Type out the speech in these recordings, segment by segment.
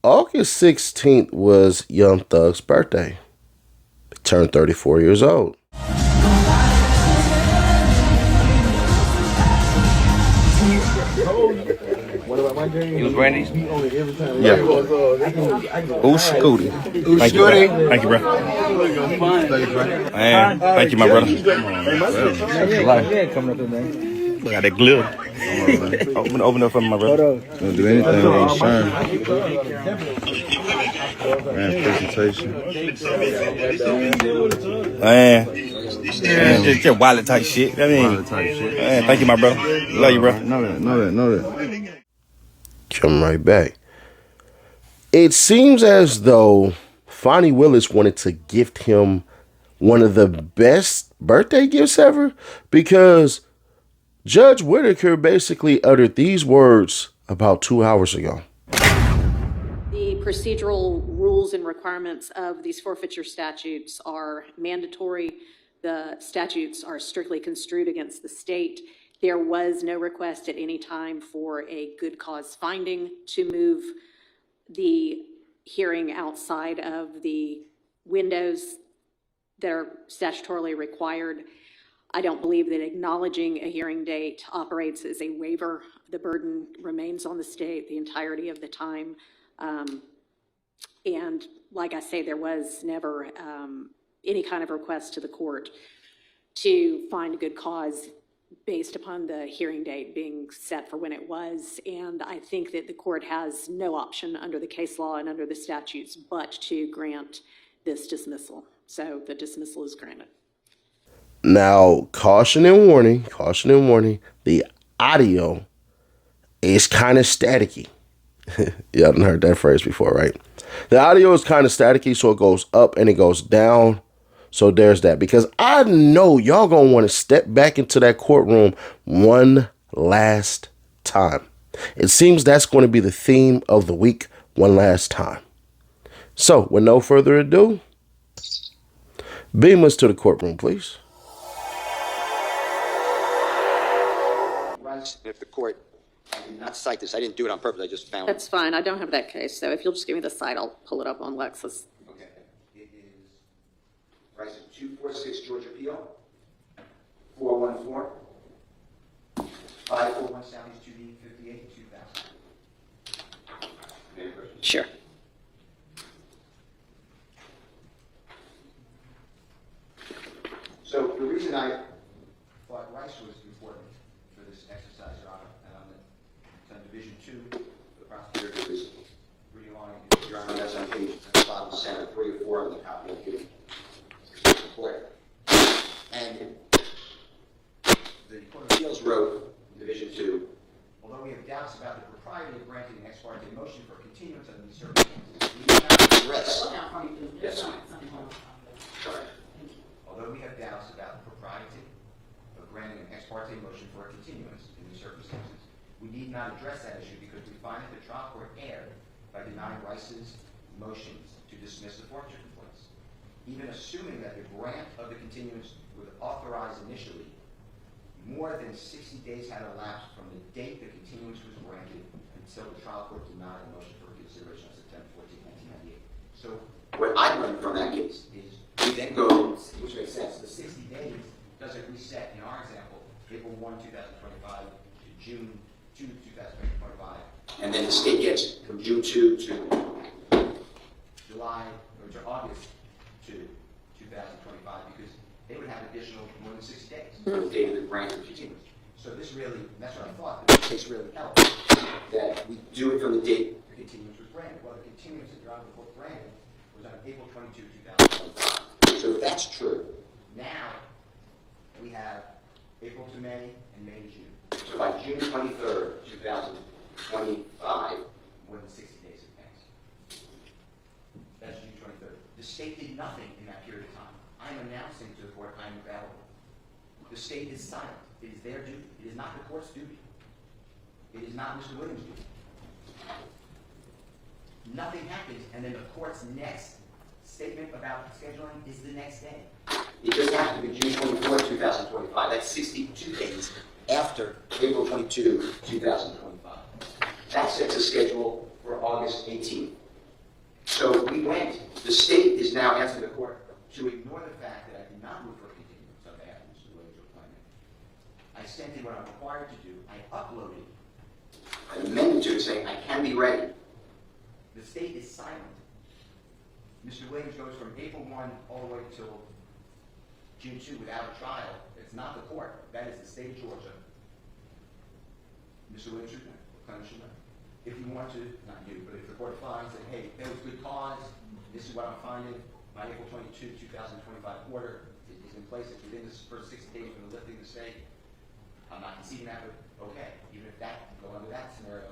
August 16th was Young Thug's birthday. He turned 34 years old. He was Randy's? Yeah. Ooh, Scooty. Thank you, bro. Thank you, bro. Man, thank you, my brother. Look at that glitter. Open up for me, my brother. Don't do anything without shine. Man, presentation. Man, just wallet type shit. I mean, Wallet type shit. Man, thank you, my brother. Love you, bro. Know that. Come right back. It seems as though Fonnie Willis wanted to gift him one of the best birthday gifts ever, because Judge Whitaker basically uttered these words about 2 hours ago. The procedural rules and requirements of these forfeiture statutes are mandatory. The statutes are strictly construed against the state. There was no request at any time for a good cause finding to move the hearing outside of the windows that are statutorily required. I don't believe that acknowledging a hearing date operates as a waiver. The burden remains on the state the entirety of the time. And like I say, there was never any kind of request to the court to find a good cause based upon the hearing date being set for when it was. And I think that the court has no option under the case law and under the statutes but to grant this dismissal. So the dismissal is granted. Now, caution and warning, the audio is kind of staticky. You haven't heard that phrase before, right? The audio is kind of staticky, so it goes up and it goes down. So there's that, because I know y'all gonna want to step back into that courtroom one last time. It seems that's going to be the theme of the week, one last time. So with no further ado, beam us to the courtroom, please. If the court, I did not cite this, I didn't do it on purpose, I just found it. That's fine. I don't have that case. So if you'll just give me the site, I'll pull it up on Lexis. Okay. It is Rice 246 Georgia Appeal, 414, 541 Southeast 2D 58 2000. Any questions? Sure. So the reason I thought Rice was important for this exercise, Your Honor, it's on Division 2, the prosecutor is reading along, Your Honor, that's on page bottom center, 3 or 4 of the copy of the report. And the Court of Appeals wrote, Division 2, although we have doubts about the propriety of granting an ex parte motion for continuance under these circumstances, we do not address. Yes, ma'am. Sorry. Although we have doubts about the propriety of granting an ex parte motion for a continuance in these circumstances, we need not address that issue because we find that the trial court erred by denying Rice's motions to dismiss the forfeiture complaints. Even assuming that the grant of the continuance was authorized initially, more than 60 days had elapsed from the date the continuance was granted until the trial court denied the motion for reconsideration on September 14, 1998. So what I learned from that case is we then go, which makes sense, the 60 days doesn't reset, in our example, April 1, 2025 to June 2, 2025. And then the state gets from June 2 to July, or to August 2, 2025, because they would have additional more than 60 days from the date of the grant of continuance. So this really, that's what I thought, this case really helped, that we do it from the date the continuance was granted. Well, the continuance that Your Honor was granted was on April 22, 2025. So if that's true, now we have April to May and May to June. So by June 23rd, 2025, more than 60 days have passed. That's June 23rd. The state did nothing in that period of time. I'm announcing to the court I'm available. The state is silent. It is their duty. It is not the court's duty. It is not Mr. Williams' duty. Nothing happens, and then the court's next statement about scheduling is the next day. It just happened to be June 24, 2025. That's 62 days after April 22, 2025. That sets a schedule for August 18th. So we went, the state is now asking the court to ignore the fact that I did not move for continuance on behalf of Mr. Williams or Clement. I sent in what I'm required to do. I uploaded an amendment to it saying I can be ready. The state is silent. Mr. Williams goes from April 1 all the way till June 2 without a trial. It's not the court. That is the state of Georgia. Mr. Williams should know. Clement should know. If you want to, not you, but if the court finds that, hey, there was good cause, this is what I'm finding, my April 22, 2025 order is in place, it's within the first 60 days from the lifting of the stay, I'm not conceding that, but okay, even if that, go under that scenario,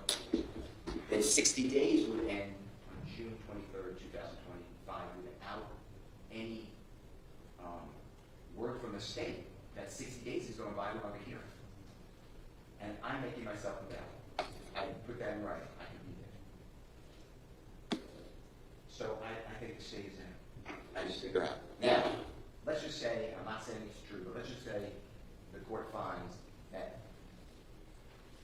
then 60 days would end on June 23rd, 2025 without any word from the state that 60 days is going by without a hearing. And I'm making myself available. I put that in writing. I can be there. So I think the state is in. I just figure out. Now, let's just say, I'm not saying it's true, but let's just say the court finds that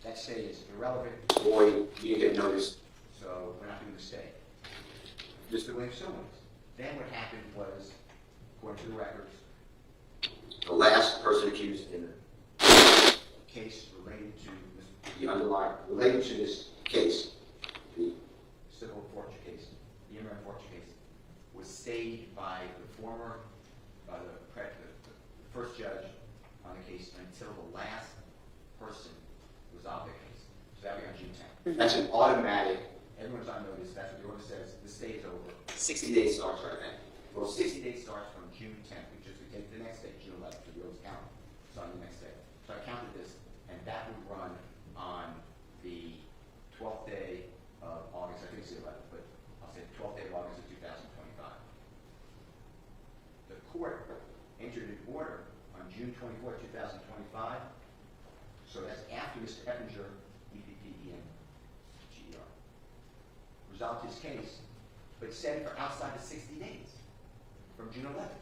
that stay is irrelevant. Boy, you didn't get noticed, so we're not doing the stay. Mr. Williams still wins. Then what happened was, according to the records, the last person accused in the case related to related to this case, the civil forfeiture case, the immigrant forfeiture case, was stayed by the former, the first judge on the case until the last person resolved the case. So that would be on June 10th. That's an automatic, everyone's on notice, that's what the order says, the stay is over. 60 days starts right then. Well, 60 days starts from June 10th, which is we take the next day, June 11th, for the order's count. It's on the next day. So I counted this, and that would run on the 12th day of August, I think it's the 11th, but I'll say the 12th day of August of 2025. The court entered an order on June 24, 2025, so that's after Mr. Eppinger, EPPEN, GER, resolved his case, but set it for outside the 60 days from June 11th,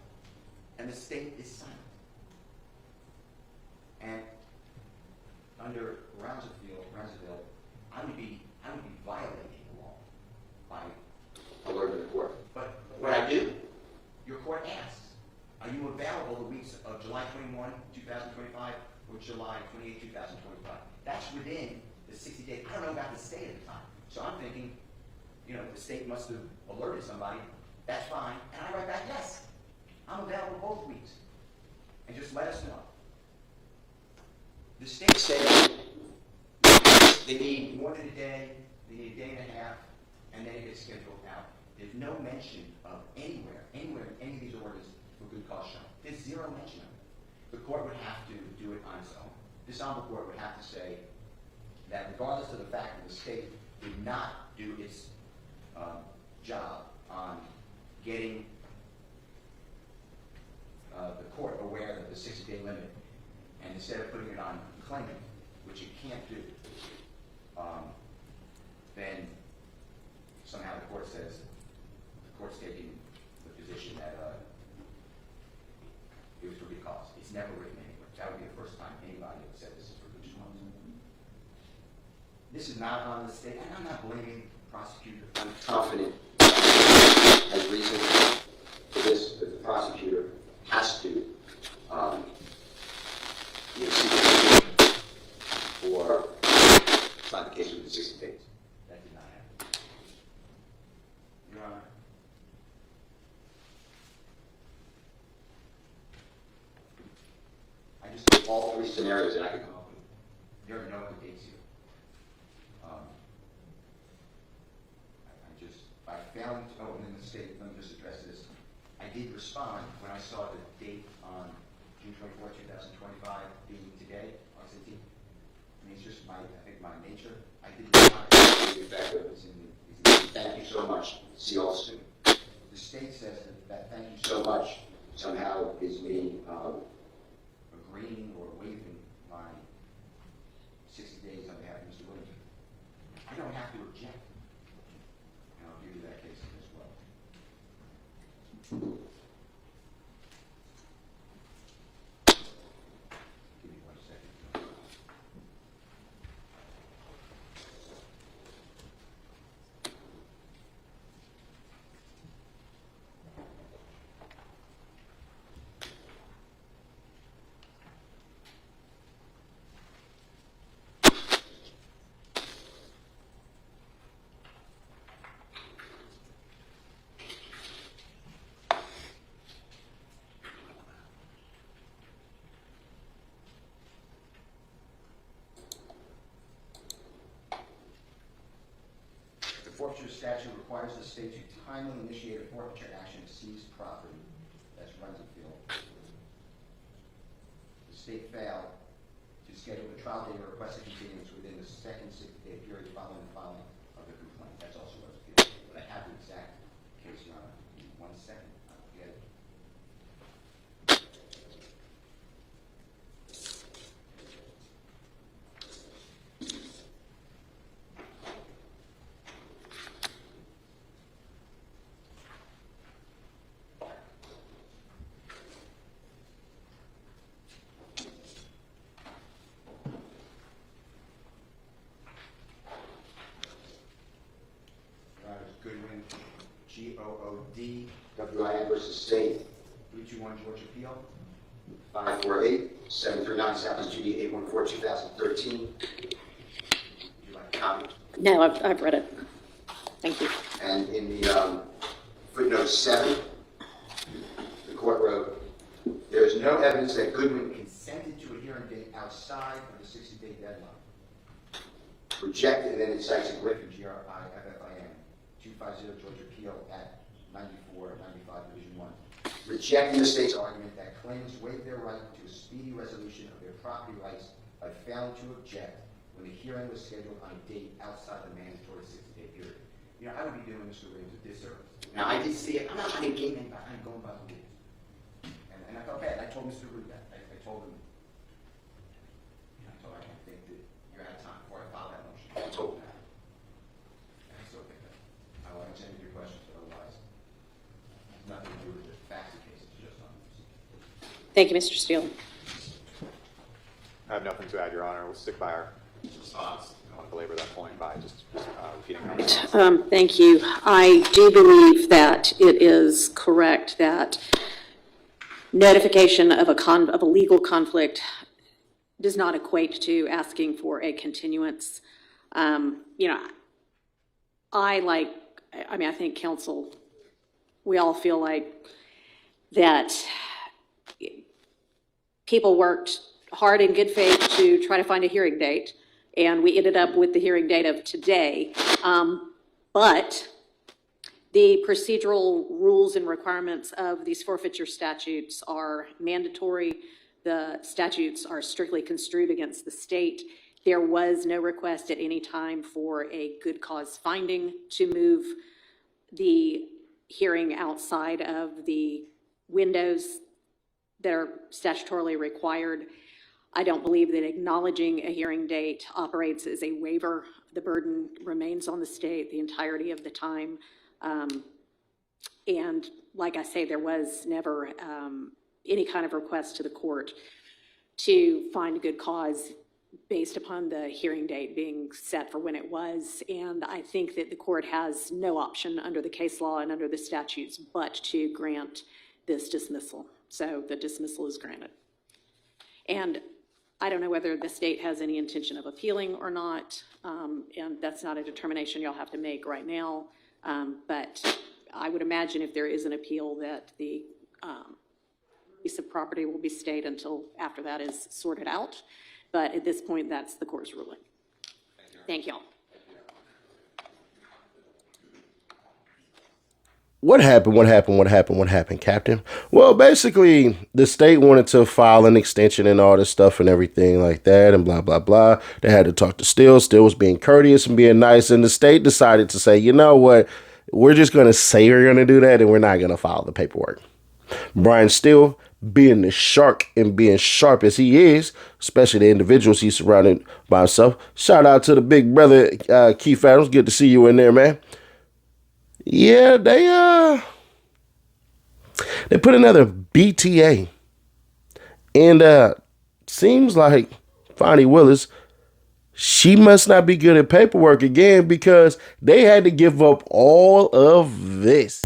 and the state is silent. And under Roundsville, I would be violating the law by alerting the court. But what I do, your court asks, are you available the weeks of July 21, 2025 or July 28, 2025? That's within the 60 days. I don't know about the state at the time. So I'm thinking, the state must have alerted somebody. That's fine. And I write back, yes, I'm available both weeks. And just let us know. The state said they need more than a day, they need a day and a half, and then it gets scheduled out. There's no mention of anywhere in any of these orders for good cause shown. There's zero mention of it. The court would have to do it on its own. This honorable court would have to say that regardless of the fact that the state did not do its job on getting the court aware of the 60-day limit, and instead of putting it on claimant, which it can't do, then somehow the court says, the court's taking the position that it was for good cause. It's never written anywhere. That would be the first time anybody had said this is for good cause. This is not on the state, and I'm not blaming the prosecutor. I'm confident as reason for this, that the prosecutor has to seek a for it's not the case with the 60 days. That did not happen. Your Honor. I just took all three scenarios that I could come up with. There are no other dates here. I found, and then the state, let me just address this. I did respond when I saw the date on June 24, 2025 being today, August 18th. I mean, it's just my nature. I did respond to the fact that it's in the thank you so much, see all soon. The state says that thank you so much somehow is me agreeing or waiving my 60 days on behalf of Mr. Williams. I don't have to object. And I'll give you that case as well. Give me 1 second. forfeiture statute requires the state to timely initiate a forfeiture action to seize property. That's runs afield. The state failed to schedule the trial date or request a continuance within the second 60-day period following the filing of the complaint. That's also runs afield. But I have the exact case, Your Honor. In 1 second, I'll get it. Goodwin, G-O-O-D-W-I-N versus State, 321 Georgia Appeal, 548-739 South Judy, 814-2013. Would you like a copy? No, I've read it. Thank you. And in the footnote 7, the court wrote, there is no evidence that Goodwin consented to a hearing date outside of the 60-day deadline. Rejected, and then it cites a Griffin, G-R-I-F-F-I-N, 250 Georgia Appeal at 94-95 Division 1. Rejecting the state's argument that claimants waive their right to a speedy resolution of their property rights by failing to object when the hearing was scheduled on a date outside the mandatory 60-day period. You know, I would be doing Mr. Williams a disservice. Now, I did see it. I'm not trying to game anybody. I'm going by the rules. And I felt bad. I told Mr. Root that. I told him, you know, I told him I think that you're out of time before I file that motion. I told him that. And I still think that. I will answer any of your questions, but otherwise, it has nothing to do with the facts of the case. It's just on this. Thank you, Mr. Steele. I have nothing to add, Your Honor. We'll stick by our response. I don't want to belabor that point by just repeating our response. Thank you. I do believe that it is correct that notification of a legal conflict does not equate to asking for a continuance. You know, I think counsel, we all feel like that people worked hard in good faith to try to find a hearing date, and we ended up with the hearing date of today. But the procedural rules and requirements of these forfeiture statutes are mandatory. The statutes are strictly construed against the state. There was no request at any time for a good cause finding to move the hearing outside of the windows that are statutorily required. I don't believe that acknowledging a hearing date operates as a waiver. The burden remains on the state the entirety of the time. And like I say, there was never any kind of request to the court to find a good cause based upon the hearing date being set for when it was. And I think that the court has no option under the case law and under the statutes but to grant this dismissal. So the dismissal is granted. And I don't know whether the state has any intention of appealing or not, and that's not a determination y'all have to make right now. But I would imagine if there is an appeal that the piece of property will be stayed until after that is sorted out. But at this point, that's the court's ruling. Thank y'all. What happened, Captain? Well, basically, the state wanted to file an extension and all this stuff and everything like that and blah, blah, blah. They had to talk to Steele. Steele was being courteous and being nice, and the state decided to say, you know what, we're just going to say we're going to do that, and we're not going to file the paperwork. Brian Steele, being the shark and being sharp as he is, especially the individuals he's surrounded by himself. Shout out to the big brother, Keith Adams. Good to see you in there, man. Yeah, they put another BTA, and seems like Fonnie Willis, she must not be good at paperwork again because they had to give up all of this.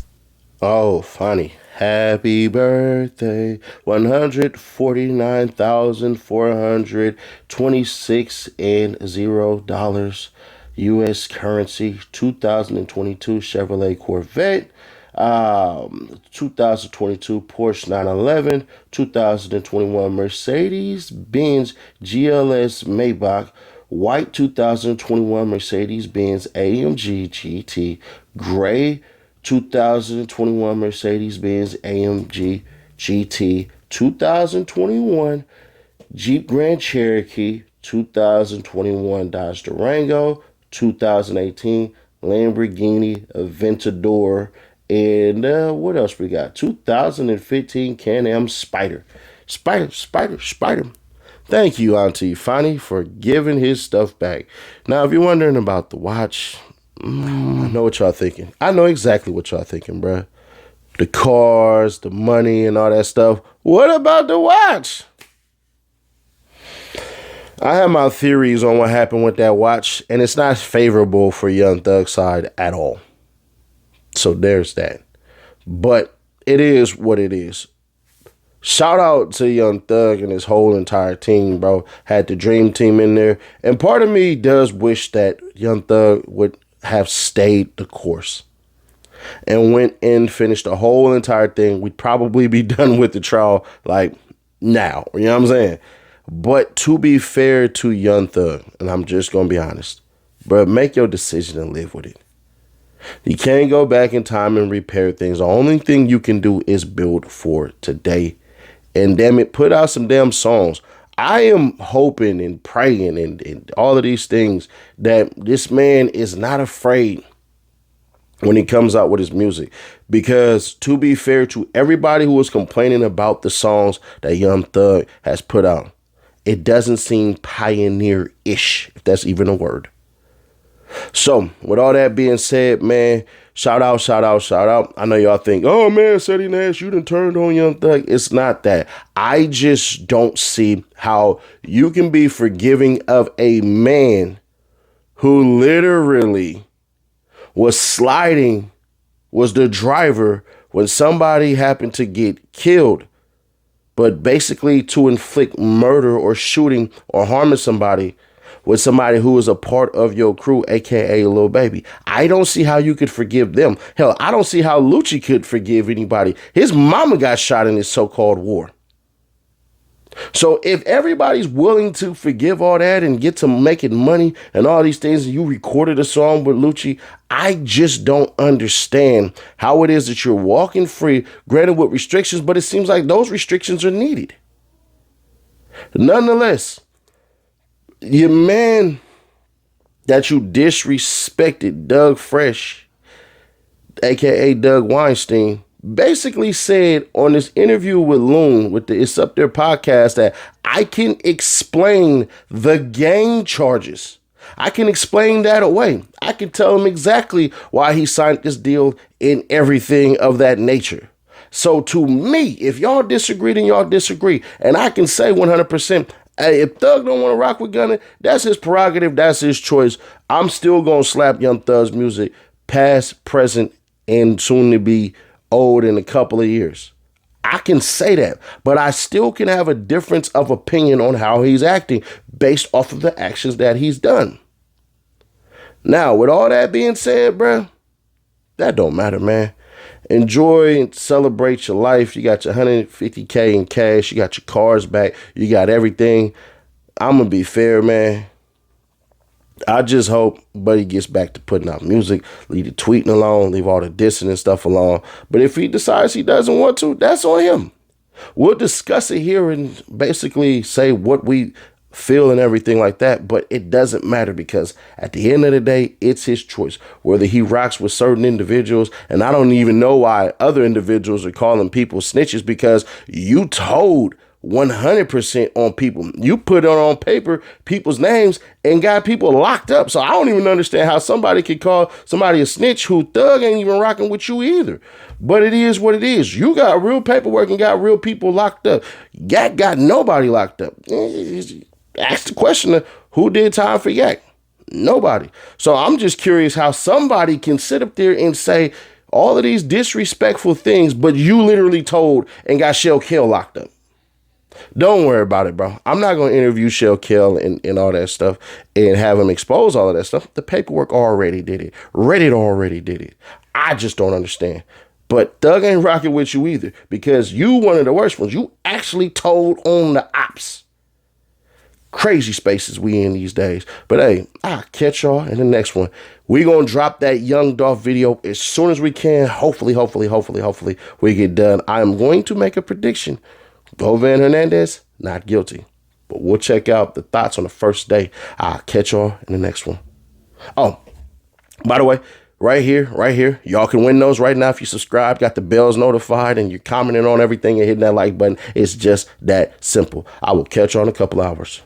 Oh, Fonnie, happy birthday, $149,426.00 U.S. currency, 2022 Chevrolet Corvette, 2022 Porsche 911, 2021 Mercedes-Benz GLS Maybach white 2021 Mercedes-Benz AMG GT, gray 2021 Mercedes-Benz AMG GT, 2021 Jeep Grand Cherokee, 2021 Dodge Durango, 2018 Lamborghini Aventador, and what else we got? 2015 Can-Am Spider. Spider. Thank you, Auntie Fanny, for giving his stuff back. Now, if you're wondering about the watch, I know what y'all thinking. I know exactly what y'all thinking, bruh. The cars, the money, and all that stuff. What about the watch? I have my theories on what happened with that watch, and it's not favorable for Young Thug's side at all. So there's that. But it is what it is. Shout out to Young Thug and his whole entire team, bro. Had the dream team in there. And part of me does wish that Young Thug would have stayed the course and went and finished the whole entire thing. We'd probably be done with the trial like now. You know what I'm saying? But to be fair to Young Thug, and I'm just going to be honest, bro, make your decision and live with it. You can't go back in time and repair things. The only thing you can do is build for today. And damn it, put out some damn songs. I am hoping and praying and all of these things that this man is not afraid when he comes out with his music. Because to be fair to everybody who was complaining about the songs that Young Thug has put out, it doesn't seem pioneer-ish, if that's even a word. So, with all that being said, man, shout out. I know y'all think, oh, man, Seti Nash, you done turned on Young Thug. It's not that. I just don't see how you can be forgiving of a man who literally was the driver when somebody happened to get killed. But basically to inflict murder or shooting or harming somebody with somebody who is a part of your crew, a.k.a. Lil Baby. I don't see how you could forgive them. Hell, I don't see how Lucci could forgive anybody. His mama got shot in this so-called war. So if everybody's willing to forgive all that and get to making money and all these things, and you recorded a song with Lucci, I just don't understand how it is that you're walking free, granted with restrictions, but it seems like those restrictions are needed. Nonetheless, your man that you disrespected, Doug Fresh, aka Doug Weinstein, basically said on this interview with Loon with the It's Up There podcast that I can explain the gang charges. I can explain that away. I can tell him exactly why he signed this deal and everything of that nature. So to me, if y'all disagree, then y'all disagree. And I can say 100%, hey, if Thug don't want to rock with Gunna, that's his prerogative, that's his choice. I'm still going to slap Young Thug's music, past, present, and soon to be old in a couple of years. I can say that, but I still can have a difference of opinion on how he's acting based off of the actions that he's done. Now, with all that being said, bruh, that don't matter, man. Enjoy and celebrate your life. You got your $150K in cash. You got your cars back. You got everything. I'm going to be fair, man. I just hope Buddy gets back to putting out music, leave the tweeting alone, leave all the dissing and stuff alone. But if he decides he doesn't want to, that's on him. We'll discuss it here and basically say what we feel and everything like that. But it doesn't matter because at the end of the day, it's his choice. Whether he rocks with certain individuals, and I don't even know why other individuals are calling people snitches, because you told 100% on people. You put it on paper, people's names, and got people locked up. So I don't even understand how somebody could call somebody a snitch who Thug ain't even rocking with you either. But it is what it is. You got real paperwork and got real people locked up. Yak got nobody locked up. Ask the question of who did time for Yak? Nobody. So I'm just curious how somebody can sit up there and say all of these disrespectful things, but you literally told and got Shell Kill locked up. Don't worry about it, bro. I'm not going to interview Shell Kill and all that stuff and have him expose all of that stuff. The paperwork already did it. Reddit already did it. I just don't understand. But Thug ain't rocking with you either because you one of the worst ones. You actually told on the ops. Crazy spaces we in these days. But hey, I'll catch y'all in the next one. We're going to drop that Young Dolph video as soon as we can. Hopefully, we get done. I am going to make a prediction. Govan Hernandez, not guilty. But we'll check out the thoughts on the first day. I'll catch y'all in the next one. Oh, by the way, right here, y'all can win those right now if you subscribe, got the bells notified, and you're commenting on everything and hitting that like button. It's just that simple. I will catch y'all in a couple hours.